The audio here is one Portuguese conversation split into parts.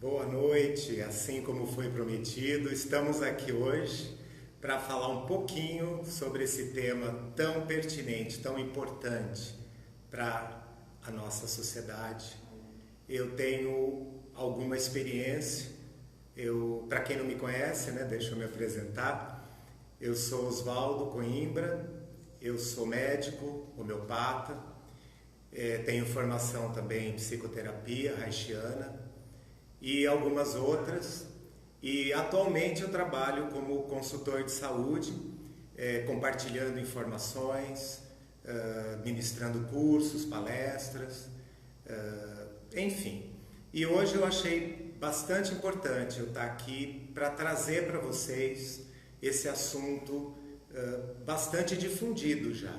Boa noite, assim como foi prometido, estamos aqui hoje para falar um pouquinho sobre esse tema tão pertinente, tão importante para a nossa sociedade. Eu tenho alguma experiência, para quem não me conhece, né, deixa eu me apresentar. Eu sou Oswaldo Coimbra, eu sou médico, homeopata, tenho formação também em psicoterapia haitiana e algumas outras. E atualmente eu trabalho como consultor de saúde, compartilhando informações, ministrando cursos, palestras, enfim. E hoje eu achei bastante importante eu estar aqui para trazer para vocês esse assunto bastante difundido já.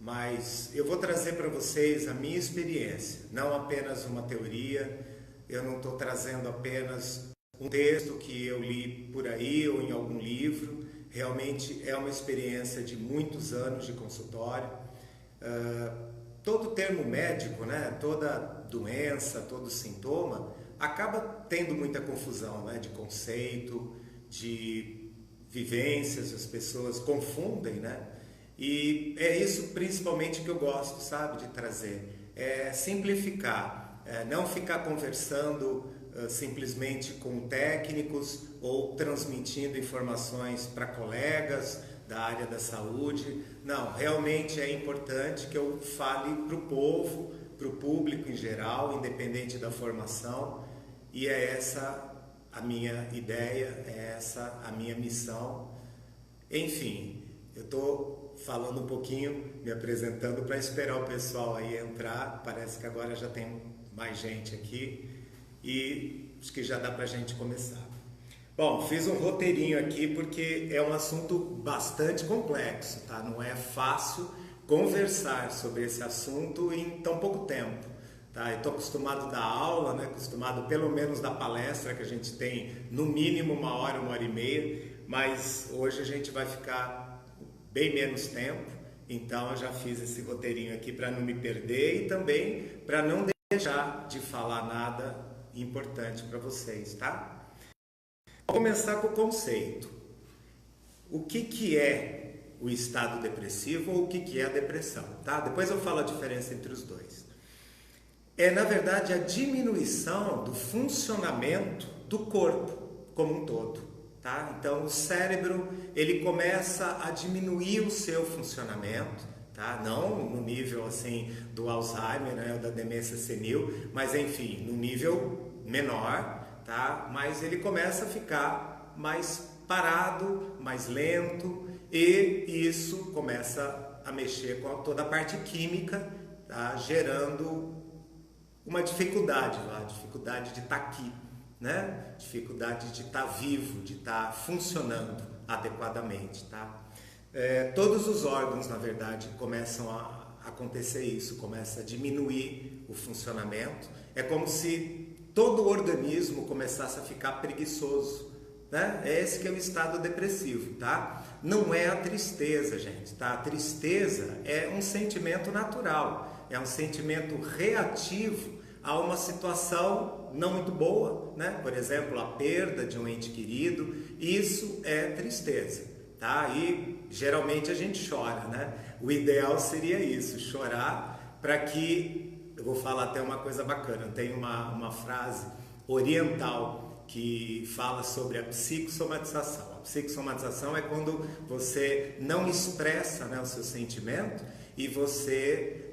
Mas eu vou trazer para vocês a minha experiência, não apenas uma teoria. Eu não estou trazendo apenas um texto que eu li por aí ou em algum livro. Realmente é uma experiência de muitos anos de consultório. Todo termo médico, né, toda doença, todo sintoma, acaba tendo muita confusão, né, de conceito, de vivências, as pessoas confundem, né? E é isso principalmente que eu gosto, sabe, de trazer. É simplificar, não ficar conversando simplesmente com técnicos ou transmitindo informações para colegas da área da saúde. Não, realmente é importante que eu fale para o povo, para o público em geral, independente da formação, e é essa a minha ideia, é essa a minha missão. Enfim, eu estou falando um pouquinho, me apresentando para esperar o pessoal aí entrar. Parece que agora já tem mais gente aqui e acho que já dá para a gente começar. Bom, fiz um roteirinho aqui porque é um assunto bastante complexo, tá? Não é fácil conversar sobre esse assunto em tão pouco tempo, tá? Eu estou acostumado a dar aula, né? Acostumado pelo menos da palestra que a gente tem no mínimo uma hora e meia, mas hoje a gente vai ficar bem menos tempo, então eu já fiz esse roteirinho aqui para não me perder e também para não deixar de falar nada importante para vocês, tá? Vou começar com o conceito. O que é o estado depressivo ou o que é a depressão, tá? Depois eu falo a diferença entre os dois. É, na verdade, a diminuição do funcionamento do corpo como um todo, tá? Então, o cérebro, ele começa a diminuir o seu funcionamento, tá? Não no nível, assim, do Alzheimer, né, ou da demência senil, mas, enfim, no nível menor, tá? Mas ele começa a ficar mais parado, mais lento, e isso começa a mexer com toda a parte química, tá? Gerando uma dificuldade lá, dificuldade de estar aqui, né? Dificuldade de estar vivo, de estar funcionando adequadamente, tá? Todos os órgãos, na verdade, começam a acontecer isso, começa a diminuir o funcionamento. É como se todo o organismo começasse a ficar preguiçoso, né? É esse que é o estado depressivo, tá? Não é a tristeza, gente, tá? A tristeza é um sentimento natural, é um sentimento reativo a uma situação não muito boa, né? Por exemplo, a perda de um ente querido, isso é tristeza, tá? E geralmente a gente chora, né? O ideal seria isso, chorar para que, eu vou falar até uma coisa bacana, tem uma frase oriental que fala sobre a psicossomatização. A psicossomatização é quando você não expressa, né, o seu sentimento e você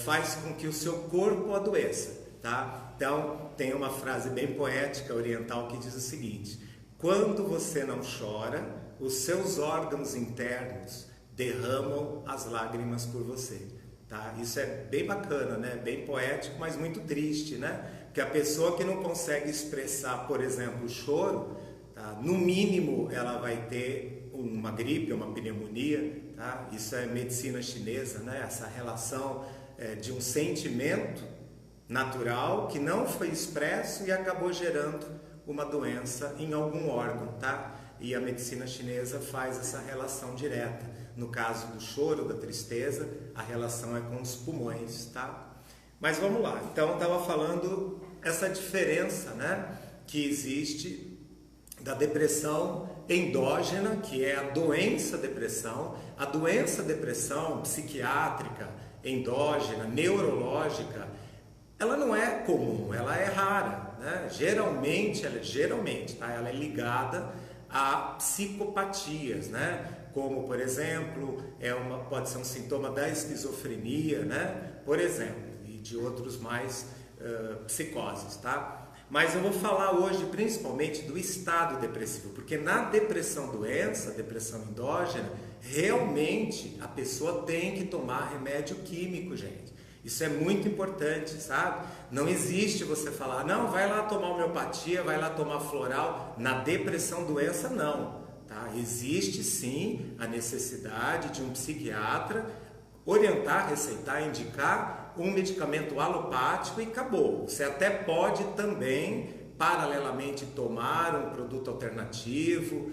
faz com que o seu corpo adoeça, tá? Então, tem uma frase bem poética oriental que diz o seguinte: quando você não chora, os seus órgãos internos derramam as lágrimas por você, tá? Isso é bem bacana, né? Bem poético, mas muito triste, né? Porque a pessoa que não consegue expressar, por exemplo, o choro, tá? No mínimo ela vai ter uma gripe, uma pneumonia, tá? Isso é medicina chinesa, né? Essa relação de um sentimento natural que não foi expresso e acabou gerando uma doença em algum órgão, tá? E a medicina chinesa faz essa relação direta. No caso do choro, da tristeza, a relação é com os pulmões, tá? Mas vamos lá. Então, eu estava falando essa diferença, né? que existe da depressão endógena, que é a doença depressão, psiquiátrica, endógena, neurológica. Ela não é comum, ela é rara, né? Geralmente, tá? Ela é ligada a psicopatias, né? Como, por exemplo, pode ser um sintoma da esquizofrenia, né? Por exemplo, e de outros mais psicoses, tá? Mas eu vou falar hoje principalmente do estado depressivo, porque na depressão depressão endógena, realmente a pessoa tem que tomar remédio químico, gente. Isso é muito importante, sabe? Não existe você falar, não, vai lá tomar homeopatia, vai lá tomar floral. Na depressão doença, não. Tá? Existe sim a necessidade de um psiquiatra orientar, receitar, indicar um medicamento alopático e acabou. Você até pode também, paralelamente, tomar um produto alternativo,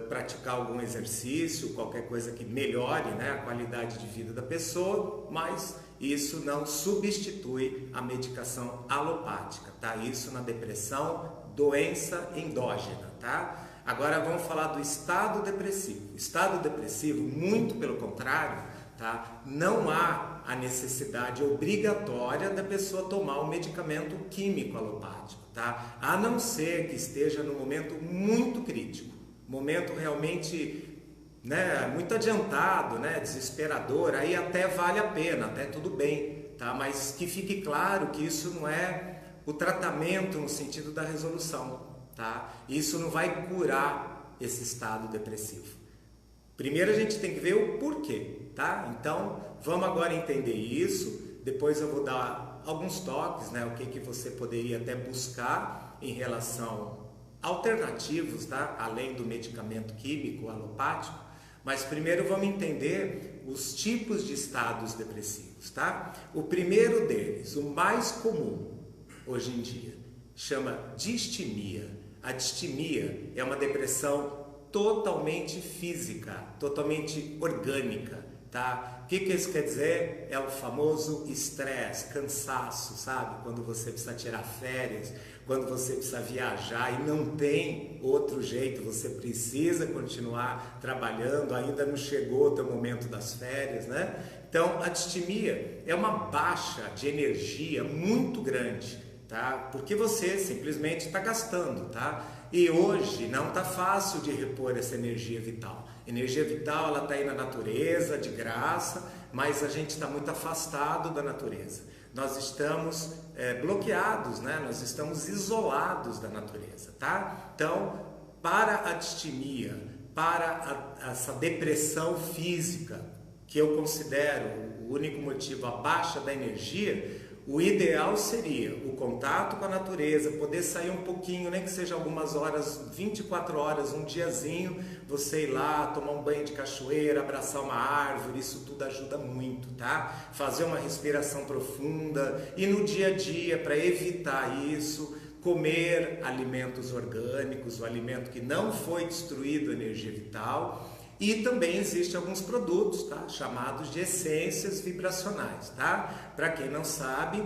praticar algum exercício, qualquer coisa que melhore, né, a qualidade de vida da pessoa, mas isso não substitui a medicação alopática, tá? Isso na depressão, doença endógena, tá? Agora vamos falar do estado depressivo. Estado depressivo, muito pelo contrário, tá? Não há a necessidade obrigatória da pessoa tomar um medicamento químico alopático, tá? A não ser que esteja num momento muito crítico, momento realmente, né, muito adiantado, né, desesperador, aí até vale a pena, até tudo bem, tá? Mas que fique claro que isso não é o tratamento no sentido da resolução, tá? Isso não vai curar esse estado depressivo. Primeiro a gente tem que ver o porquê, tá? Então, vamos agora entender isso, depois eu vou dar alguns toques, né, o que você poderia até buscar em relação alternativos, tá? Além do medicamento químico alopático, mas primeiro vamos entender os tipos de estados depressivos, tá? O primeiro deles, o mais comum hoje em dia, chama distimia. A distimia é uma depressão totalmente física, totalmente orgânica, tá? O que isso quer dizer? É o famoso estresse, cansaço, sabe? Quando você precisa tirar férias, quando você precisa viajar e não tem outro jeito, você precisa continuar trabalhando, ainda não chegou o teu momento das férias, né? Então, a distimia é uma baixa de energia muito grande, tá? Porque você simplesmente está gastando, tá? E hoje não está fácil de repor essa energia vital. Energia vital, ela está aí na natureza, de graça, mas a gente está muito afastado da natureza. Nós estamos bloqueados, né? Nós estamos isolados da natureza, tá? Então, para a distimia, para essa depressão física, que eu considero o único motivo, a baixa da energia, o ideal seria o contato com a natureza, poder sair um pouquinho, nem que seja algumas horas, 24 horas, um diazinho, você ir lá, tomar um banho de cachoeira, abraçar uma árvore, isso tudo ajuda muito, tá? Fazer uma respiração profunda e no dia a dia, para evitar isso, comer alimentos orgânicos, o alimento que não foi destruído a energia vital. E também existem alguns produtos, tá? Chamados de essências vibracionais, tá? Para quem não sabe,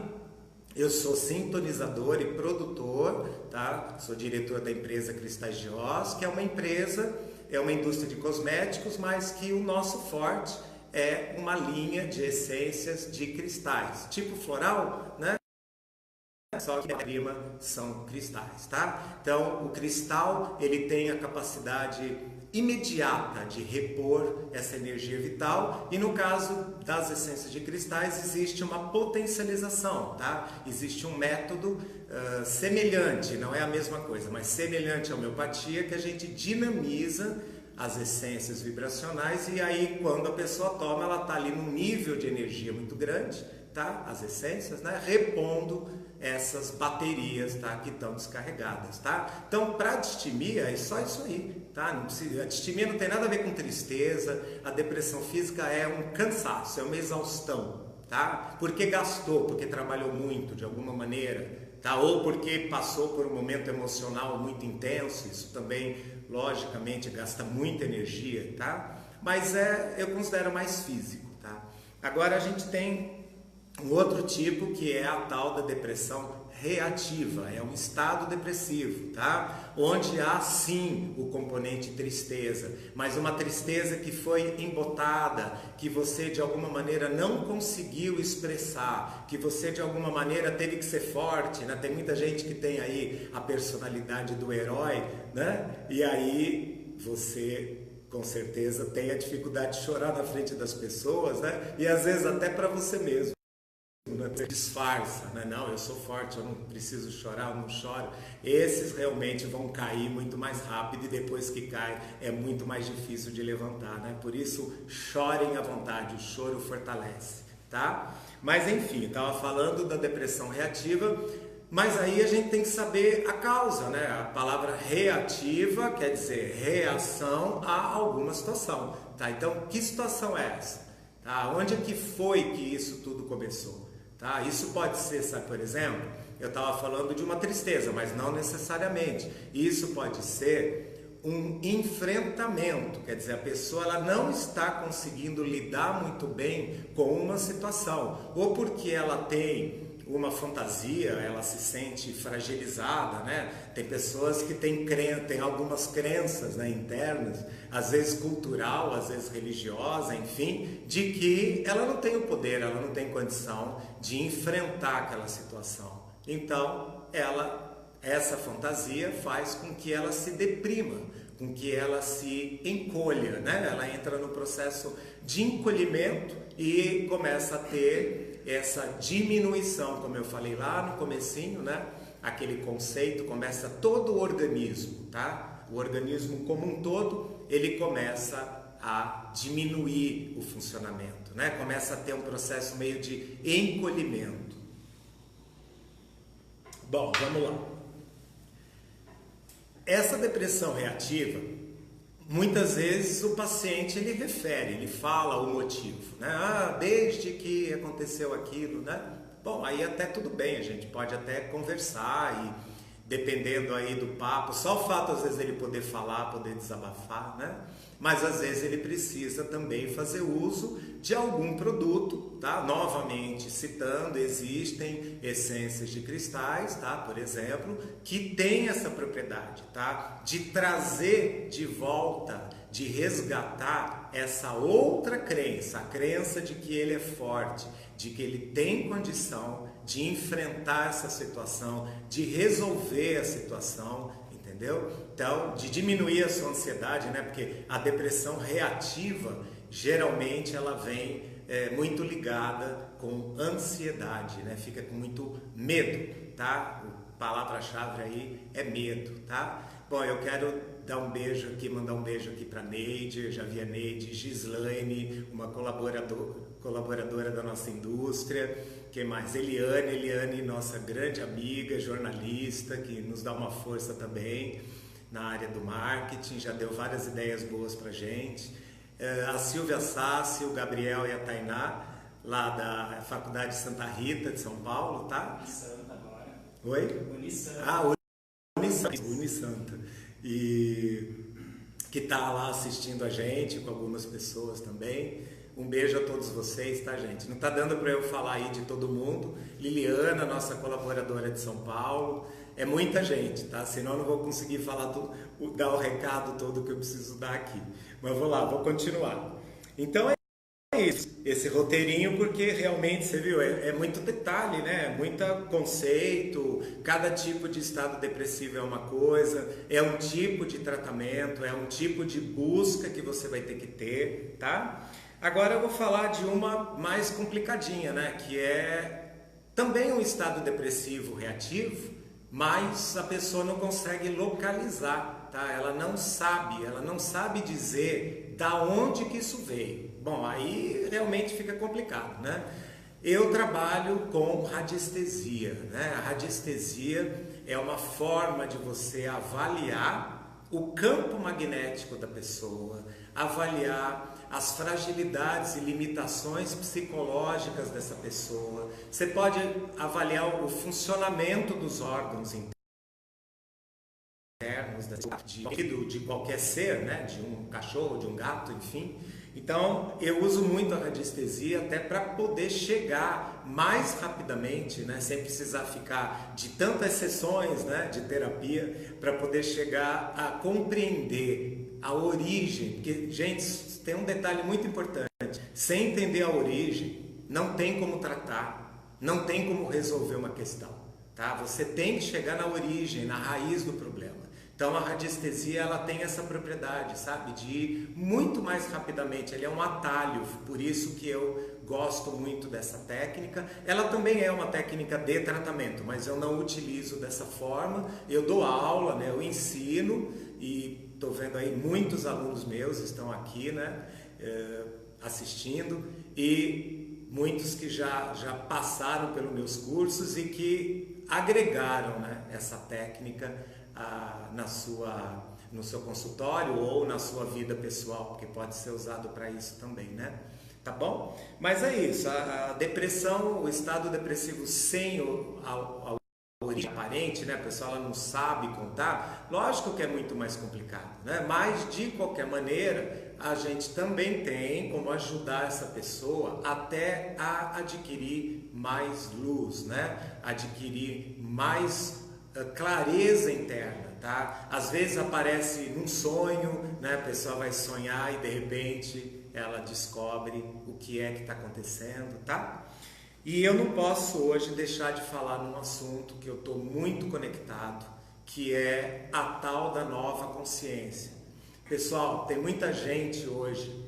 eu sou sintonizador e produtor, tá? Sou diretor da empresa Cristais de Oz, que é uma empresa, é uma indústria de cosméticos, mas que o nosso forte é uma linha de essências de cristais, tipo floral, né? Só que a prima são cristais, tá? Então, o cristal, ele tem a capacidade imediata de repor essa energia vital e no caso das essências de cristais existe uma potencialização, tá? Existe um método semelhante, não é a mesma coisa, mas semelhante à homeopatia, que a gente dinamiza as essências vibracionais e aí quando a pessoa toma, ela está ali num nível de energia muito grande, tá? As essências, né? Repondo essas baterias, tá? Que estão descarregadas, tá? Então, para distimia é só isso aí, tá? Não precisa, a distimia não tem nada a ver com tristeza, a depressão física é um cansaço, é uma exaustão, tá? Porque gastou, porque trabalhou muito de alguma maneira, tá? Ou porque passou por um momento emocional muito intenso, isso também, logicamente, gasta muita energia, tá? Mas eu considero mais físico, tá? Agora a gente tem um outro tipo que é a tal da depressão reativa, é um estado depressivo, tá? Onde há sim o componente tristeza, mas uma tristeza que foi embotada, que você de alguma maneira não conseguiu expressar, que você de alguma maneira teve que ser forte, né? Tem muita gente que tem aí a personalidade do herói, né? E aí você com certeza tem a dificuldade de chorar na frente das pessoas, né? E às vezes até para você mesmo. Disfarça, né? Não, eu sou forte, eu não preciso chorar, eu não choro. Esses realmente vão cair muito mais rápido e depois que cai é muito mais difícil de levantar, né? Por isso, chorem à vontade, o choro fortalece, tá? Mas enfim, estava falando da depressão reativa, mas aí a gente tem que saber a causa, né? A palavra reativa quer dizer reação a alguma situação, tá? Então, que situação é essa? Tá? Onde é que foi que isso tudo começou? Tá? Isso pode ser, sabe, por exemplo, eu estava falando de uma tristeza, mas não necessariamente. Isso pode ser um enfrentamento, quer dizer, a pessoa ela não está conseguindo lidar muito bem com uma situação, ou porque ela tem uma fantasia, ela se sente fragilizada, né? Tem pessoas que têm algumas crenças, né, internas, às vezes cultural, às vezes religiosa, enfim, de que ela não tem o poder, ela não tem condição de enfrentar aquela situação. Então, essa fantasia faz com que ela se deprima, com que ela se encolha, né? Ela entra no processo de encolhimento e começa a ter essa diminuição, como eu falei lá no comecinho, né? Aquele conceito, começa todo o organismo, tá? O organismo como um todo, ele começa a diminuir o funcionamento, né? Começa a ter um processo meio de encolhimento. Bom, vamos lá. Essa depressão reativa, muitas vezes o paciente ele refere, ele fala o motivo, né? Ah, desde que aconteceu aquilo, né? Bom, aí até tudo bem, a gente pode até conversar e dependendo aí do papo, só o fato às vezes ele poder falar, poder desabafar, né? Mas às vezes ele precisa também fazer uso de algum produto, tá? Novamente citando, existem essências de cristais, tá? Por exemplo, que tem essa propriedade, tá? De trazer de volta, de resgatar essa outra crença, a crença de que ele é forte, de que ele tem condição de enfrentar essa situação, de resolver a situação, entendeu? Então, de diminuir a sua ansiedade, né? Porque a depressão reativa, geralmente ela vem muito ligada com ansiedade, né? Fica com muito medo, tá? A palavra-chave aí é medo, tá? Bom, eu quero dar um beijo aqui, mandar um beijo aqui para Neide, eu já vi a Neide, Gislaine, uma colaboradora da nossa indústria, quem mais? Eliane, nossa grande amiga, jornalista, que nos dá uma força também na área do marketing, já deu várias ideias boas pra gente. A Silvia Sassi, o Gabriel e a Tainá, lá da Faculdade Santa Rita de São Paulo, tá? Unisanta agora. Oi? Unisanta. Ah, Unisanta. E que tá lá assistindo a gente, com algumas pessoas também. Um beijo a todos vocês, tá, gente? Não tá dando para eu falar aí de todo mundo. Liliana, nossa colaboradora de São Paulo. É muita gente, tá? Senão eu não vou conseguir falar dar o recado todo que eu preciso dar aqui. Mas vou lá, vou continuar. Então é isso, esse roteirinho, porque realmente, você viu, é muito detalhe, né? Muito conceito, cada tipo de estado depressivo é uma coisa, é um tipo de tratamento, é um tipo de busca que você vai ter que ter, tá? Agora eu vou falar de uma mais complicadinha, né? Que é também um estado depressivo reativo, mas a pessoa não consegue localizar, tá? Ela não sabe dizer da onde que isso veio. Bom, aí realmente fica complicado, né? Eu trabalho com radiestesia, né? A radiestesia é uma forma de você avaliar o campo magnético da pessoa, avaliar as fragilidades e limitações psicológicas dessa pessoa. Você pode avaliar o funcionamento dos órgãos internos de qualquer ser, né? De um cachorro, de um gato, enfim. Então, eu uso muito a radiestesia até para poder chegar mais rapidamente, né, sem precisar ficar de tantas sessões, né, de terapia, para poder chegar a compreender a origem. Porque, gente, tem um detalhe muito importante: sem entender a origem, não tem como tratar, não tem como resolver uma questão, tá? Você tem que chegar na origem, na raiz do problema. Então a radiestesia, ela tem essa propriedade, sabe, de ir muito mais rapidamente. Ele é um atalho, por isso que eu gosto muito dessa técnica. Ela também é uma técnica de tratamento, mas eu não utilizo dessa forma. Eu dou aula, né, eu ensino, e estou vendo aí muitos alunos meus estão aqui, né, assistindo, e muitos que já passaram pelos meus cursos e que agregaram, né, essa técnica no seu consultório ou na sua vida pessoal, porque pode ser usado para isso também, né? Tá bom? Mas é isso, a depressão, o estado depressivo sem a origem aparente, né? A pessoa ela não sabe contar, lógico que é muito mais complicado, né? Mas de qualquer maneira, a gente também tem como ajudar essa pessoa até a adquirir mais luz, né? Adquirir mais clareza interna, tá? Às vezes aparece num sonho, né? A pessoa vai sonhar e de repente ela descobre o que é que está acontecendo, tá? E eu não posso hoje deixar de falar num assunto que eu estou muito conectado, que é a tal da nova consciência. Pessoal, tem muita gente hoje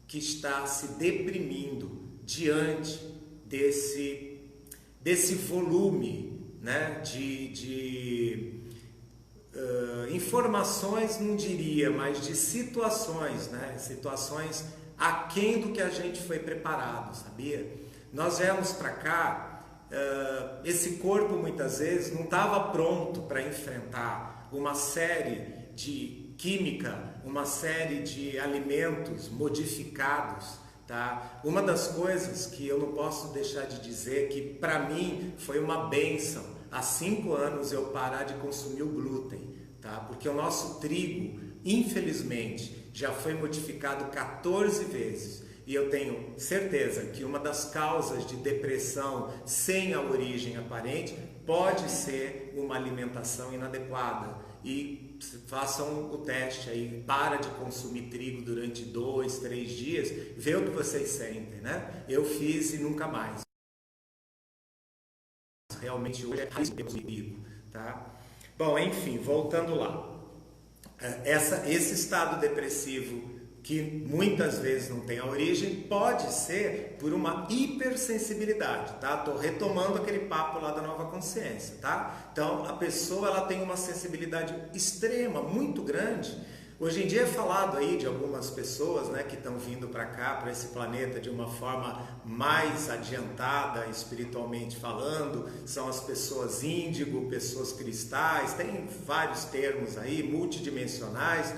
que está se deprimindo diante desse volume, né, de informações, não diria, mas de situações, né, situações aquém do que a gente foi preparado, sabia? Nós viemos para cá, esse corpo muitas vezes não estava pronto para enfrentar uma série de química, uma série de alimentos modificados, tá? Uma das coisas que eu não posso deixar de dizer que para mim foi uma bênção, há 5 anos eu parar de consumir o glúten, tá? Porque o nosso trigo, infelizmente, já foi modificado 14 vezes. E eu tenho certeza que uma das causas de depressão sem a origem aparente pode ser uma alimentação inadequada. E façam o teste aí, para de consumir trigo durante 2, 3 dias, vê o que vocês sentem, né? Eu fiz e nunca mais. Realmente hoje é raiz do trigo, tá? Bom, enfim, voltando lá. Esse estado depressivo, que muitas vezes não tem a origem, pode ser por uma hipersensibilidade, tá? Tô retomando aquele papo lá da nova consciência, tá? Então, a pessoa ela tem uma sensibilidade extrema, muito grande. Hoje em dia é falado aí de algumas pessoas, né, que estão vindo para cá, para esse planeta de uma forma mais adiantada, espiritualmente falando, são as pessoas índigo, pessoas cristais, tem vários termos aí, multidimensionais.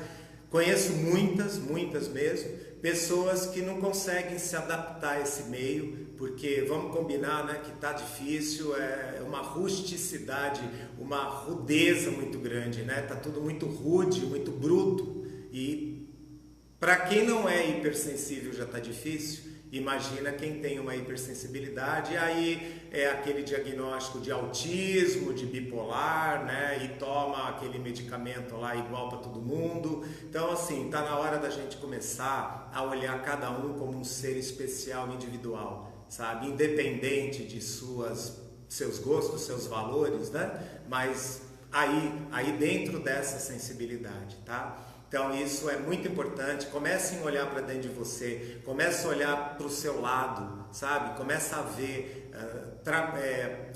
Conheço muitas mesmo, pessoas que não conseguem se adaptar a esse meio, porque vamos combinar, né, que tá difícil, é uma rusticidade, uma rudeza muito grande, né? Tá tudo muito rude, muito bruto, e para quem não é hipersensível já tá difícil. Imagina quem tem uma hipersensibilidade, aí é aquele diagnóstico de autismo, de bipolar, né? E toma aquele medicamento lá igual para todo mundo. Então, assim, tá na hora da gente começar a olhar cada um como um ser especial, individual, sabe? Independente de seus gostos, seus valores, né? Mas aí dentro dessa sensibilidade, tá? Então isso é muito importante. Comecem a olhar para dentro de você, comece a olhar para o seu lado, sabe? Começa a ver,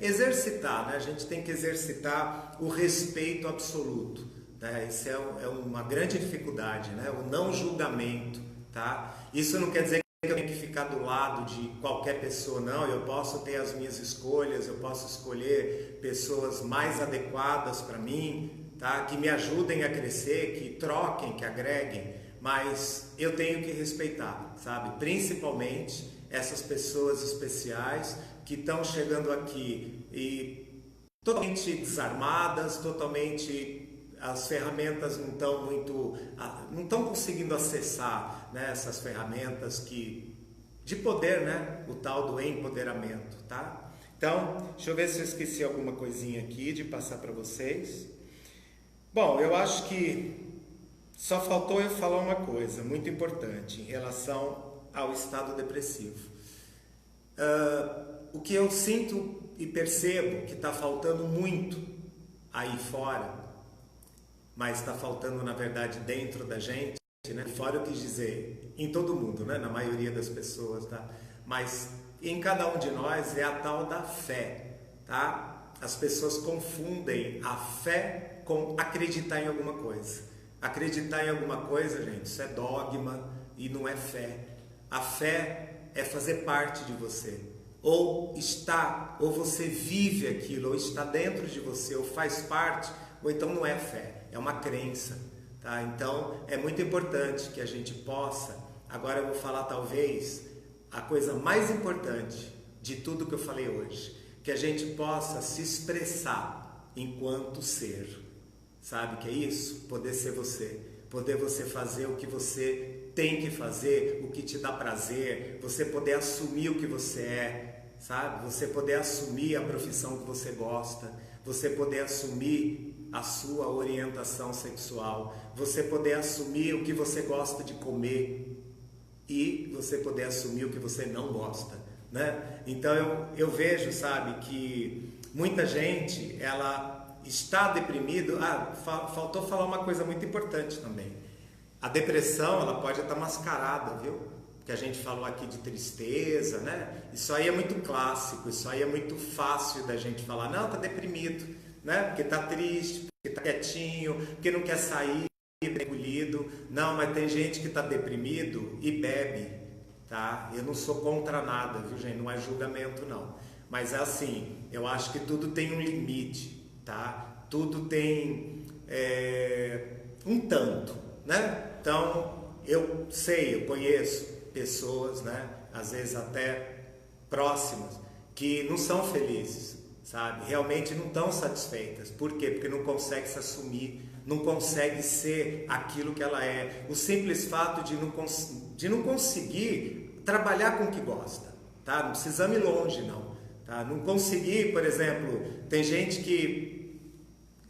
exercitar, né? A gente tem que exercitar o respeito absoluto, né? Isso é uma grande dificuldade, né? O não julgamento, tá? Isso não quer dizer que eu tenho que ficar do lado de qualquer pessoa, não. Eu posso ter as minhas escolhas, eu posso escolher pessoas mais adequadas para mim, tá? Que me ajudem a crescer, que troquem, que agreguem, mas eu tenho que respeitar, sabe? Principalmente essas pessoas especiais que estão chegando aqui e totalmente desarmadas, totalmente as ferramentas não estão conseguindo acessar, né, essas ferramentas que de poder, né? O tal do empoderamento, tá? Então, deixa eu ver se eu esqueci alguma coisinha aqui de passar para vocês. Bom, eu acho que só faltou eu falar uma coisa muito importante em relação ao estado depressivo. O que eu sinto e percebo que está faltando muito aí fora, mas está faltando na verdade dentro da gente, né? Fora eu quis dizer em todo mundo, né? Na maioria das pessoas, tá? Mas em cada um de nós é a tal da fé, tá? As pessoas confundem a fé com acreditar em alguma coisa. Acreditar em alguma coisa, gente, isso é dogma e não é fé. A fé é fazer parte de você. Ou está, ou você vive aquilo, ou está dentro de você, ou faz parte, ou então não é fé, é uma crença, tá? Então é muito importante que a gente possa, agora eu vou falar talvez a coisa mais importante de tudo que eu falei hoje, que a gente possa se expressar enquanto ser. Sabe o que é isso? Poder ser você, poder você fazer o que você tem que fazer, o que te dá prazer, você poder assumir o que você é, sabe? Você poder assumir a profissão que você gosta, você poder assumir a sua orientação sexual, você poder assumir o que você gosta de comer e você poder assumir o que você não gosta, né? Então eu vejo, sabe, que muita gente, ela está deprimido. Faltou falar uma coisa muito importante também. A depressão, ela pode estar mascarada, viu? Que a gente falou aqui de tristeza, né? Isso aí é muito clássico, isso aí é muito fácil da gente falar. Não, tá deprimido, né? Porque tá triste, porque tá quietinho, porque não quer sair, recolhido. Não, mas tem gente que tá deprimido e bebe, tá? Eu não sou contra nada, viu, gente? Não é julgamento, não. Mas é assim, eu acho que tudo tem um limite, tá? Tudo tem um tanto, né? Então, eu sei, eu conheço pessoas, né? Às vezes até próximas, que não são felizes, sabe? Realmente não estão satisfeitas. Por quê? Porque não consegue se assumir, não consegue ser aquilo que ela é. O simples fato de não conseguir trabalhar com o que gosta, tá? Não precisamos ir longe, não. Tá? Não conseguir, por exemplo, tem gente que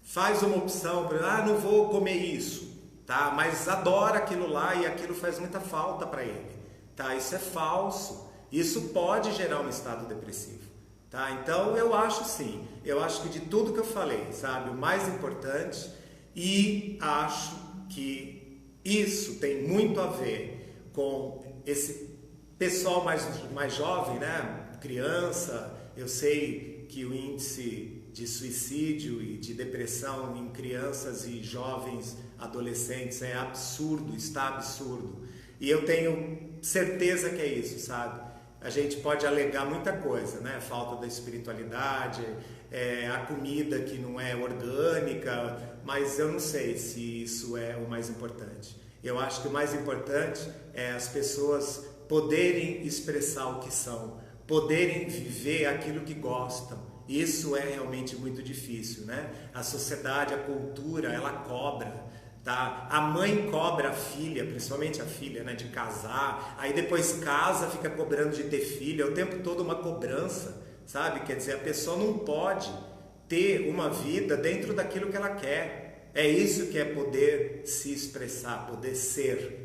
faz uma opção, não vou comer isso, tá? Mas adora aquilo lá e aquilo faz muita falta para ele, tá? Isso é falso, isso pode gerar um estado depressivo, tá? Então eu acho sim, eu acho que de tudo que eu falei, sabe, o mais importante, e acho que isso tem muito a ver com esse pessoal mais jovem, né? Criança. Eu sei que o índice de suicídio e de depressão em crianças e jovens adolescentes é absurdo, está absurdo. E eu tenho certeza que é isso, sabe? A gente pode alegar muita coisa, né? Falta da espiritualidade, a comida que não é orgânica, mas eu não sei se isso é o mais importante. Eu acho que o mais importante é as pessoas poderem expressar o que são, poderem viver aquilo que gostam. Isso é realmente muito difícil, né? A sociedade, a cultura, ela cobra, tá? A mãe cobra a filha, principalmente a filha, né? De casar, aí depois casa, fica cobrando de ter filho, é o tempo todo uma cobrança, sabe? Quer dizer, a pessoa não pode ter uma vida dentro daquilo que ela quer. É isso que é poder se expressar, poder ser.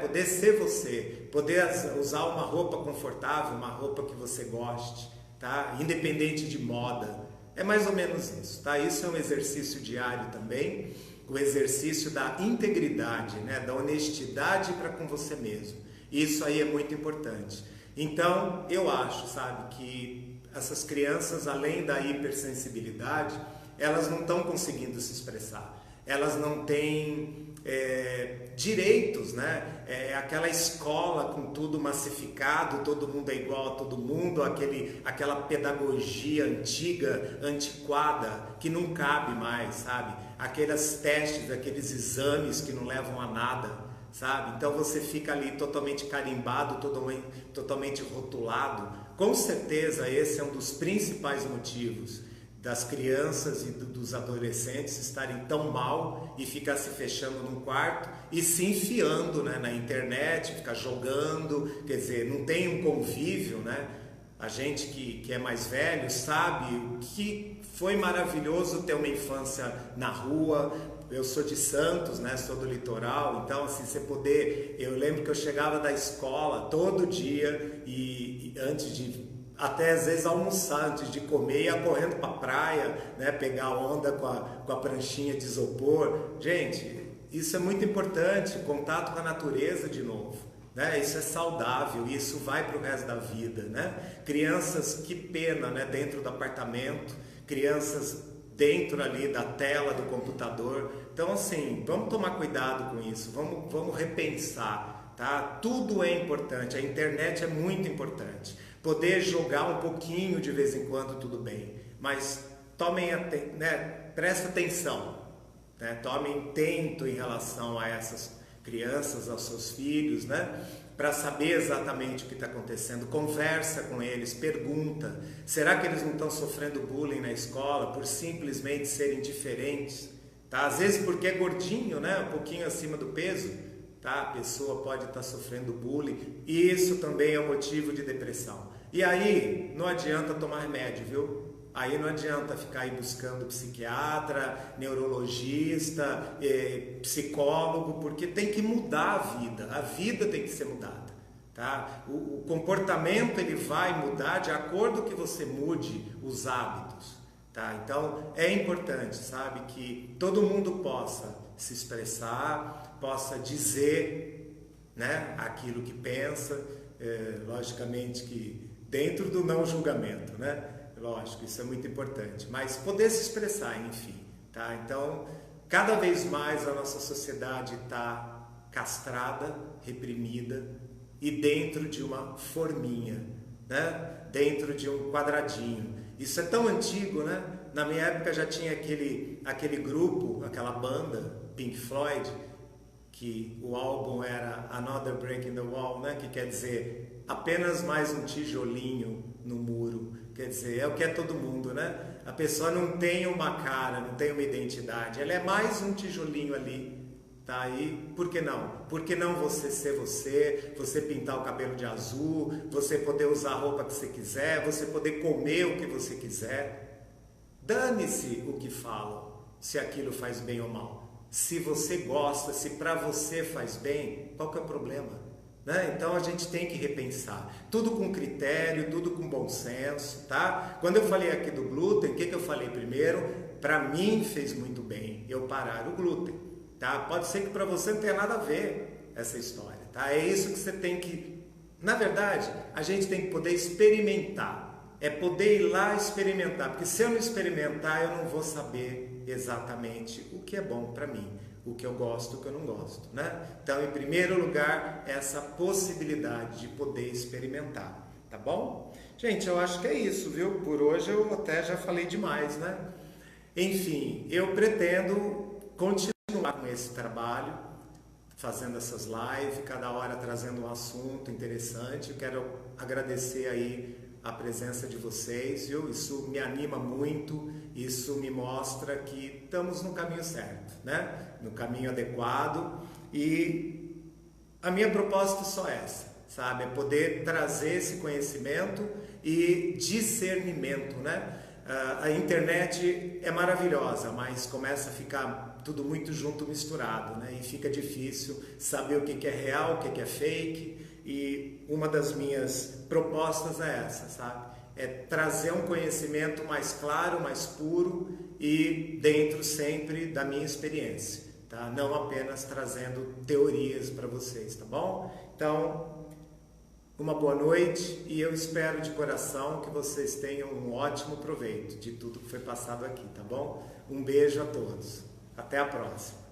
Poder ser você, poder usar uma roupa confortável, uma roupa que você goste, tá? Independente de moda, é mais ou menos isso, tá? Isso é um exercício diário também, o exercício da integridade, né? Da honestidade para com você mesmo. Isso aí é muito importante. Então, eu acho, sabe, que essas crianças, além da hipersensibilidade, elas não estão conseguindo se expressar, elas não têm direitos, né? Aquela escola com tudo massificado, todo mundo é igual a todo mundo, aquela pedagogia antiga, antiquada, que não cabe mais, sabe? Aqueles testes, aqueles exames que não levam a nada, sabe? Então você fica ali totalmente carimbado, totalmente rotulado. Com certeza esse é um dos principais motivos das crianças e dos adolescentes estarem tão mal e ficar se fechando num quarto e se enfiando, né, na internet, ficar jogando, quer dizer, não tem um convívio, né? A gente que é mais velho sabe o que foi maravilhoso ter uma infância na rua. Eu sou de Santos, né? Sou do litoral, então assim, você poder... Eu lembro que eu chegava da escola todo dia e antes de... até às vezes almoçar, antes de comer, ia correndo para a praia, né? Pegar onda com a pranchinha de isopor. Gente, isso é muito importante, contato com a natureza de novo. Né? Isso é saudável, isso vai para o resto da vida, né? Crianças, que pena, né? Dentro do apartamento, crianças dentro ali da tela do computador. Então assim, vamos tomar cuidado com isso, vamos repensar, tá? Tudo é importante, a internet é muito importante. Poder jogar um pouquinho de vez em quando, tudo bem, mas tomem, né? Presta atenção, né? Tomem tento em relação a essas crianças, aos seus filhos, né? Para saber exatamente o que está acontecendo. Conversa com eles, pergunta. Será que eles não estão sofrendo bullying na escola por simplesmente serem diferentes? Tá? Às vezes porque é gordinho, né? Um pouquinho acima do peso, tá? A pessoa pode estar sofrendo bullying. E isso também é um motivo de depressão. E aí não adianta tomar remédio, viu? Aí não adianta ficar aí buscando psiquiatra, neurologista, psicólogo, porque tem que mudar a vida tem que ser mudada, tá? O comportamento ele vai mudar de acordo que você mude os hábitos, tá? Então é importante, sabe, que todo mundo possa se expressar, possa dizer, né, aquilo que pensa, logicamente que dentro do não julgamento, né? Lógico, isso é muito importante, mas poder se expressar, enfim, tá? Então, cada vez mais a nossa sociedade está castrada, reprimida e dentro de uma forminha, né? Dentro de um quadradinho. Isso é tão antigo, né? Na minha época já tinha aquele grupo, aquela banda, Pink Floyd, que o álbum era Another Break in the Wall, né? Que quer dizer apenas mais um tijolinho no muro. Quer dizer, é o que é todo mundo, né? A pessoa não tem uma cara, não tem uma identidade, ela é mais um tijolinho ali, tá aí. Por que não? Por que não você ser você pintar o cabelo de azul, você poder usar a roupa que você quiser, você poder comer o que você quiser? Dane-se o que falam, se aquilo faz bem ou mal. Se você gosta, se para você faz bem, qual que é o problema? Né? Então a gente tem que repensar, tudo com critério, tudo com bom senso, tá? Quando eu falei aqui do glúten, o que eu falei primeiro? Para mim fez muito bem eu parar o glúten, tá? Pode ser que para você não tenha nada a ver essa história, tá? É isso que você tem que, na verdade, a gente tem que poder experimentar, é poder ir lá experimentar, porque se eu não experimentar eu não vou saber exatamente o que é bom para mim, o que eu gosto, o que eu não gosto, né? Então, em primeiro lugar, essa possibilidade de poder experimentar, tá bom? Gente, eu acho que é isso, viu? Por hoje eu até já falei demais, né? Enfim, eu pretendo continuar com esse trabalho, fazendo essas lives, cada hora trazendo um assunto interessante. Eu quero agradecer aí a presença de vocês, viu? Isso me anima muito, isso me mostra que estamos no caminho certo, né? No caminho adequado, e a minha proposta é só essa, sabe? É poder trazer esse conhecimento e discernimento, né? A internet é maravilhosa, mas começa a ficar tudo muito junto, misturado, né? E fica difícil saber o que é real, o que é fake. E uma das minhas propostas é essa, sabe? É trazer um conhecimento mais claro, mais puro e dentro sempre da minha experiência, tá? Não apenas trazendo teorias para vocês, tá bom? Então, uma boa noite e eu espero de coração que vocês tenham um ótimo proveito de tudo que foi passado aqui, tá bom? Um beijo a todos. Até a próxima.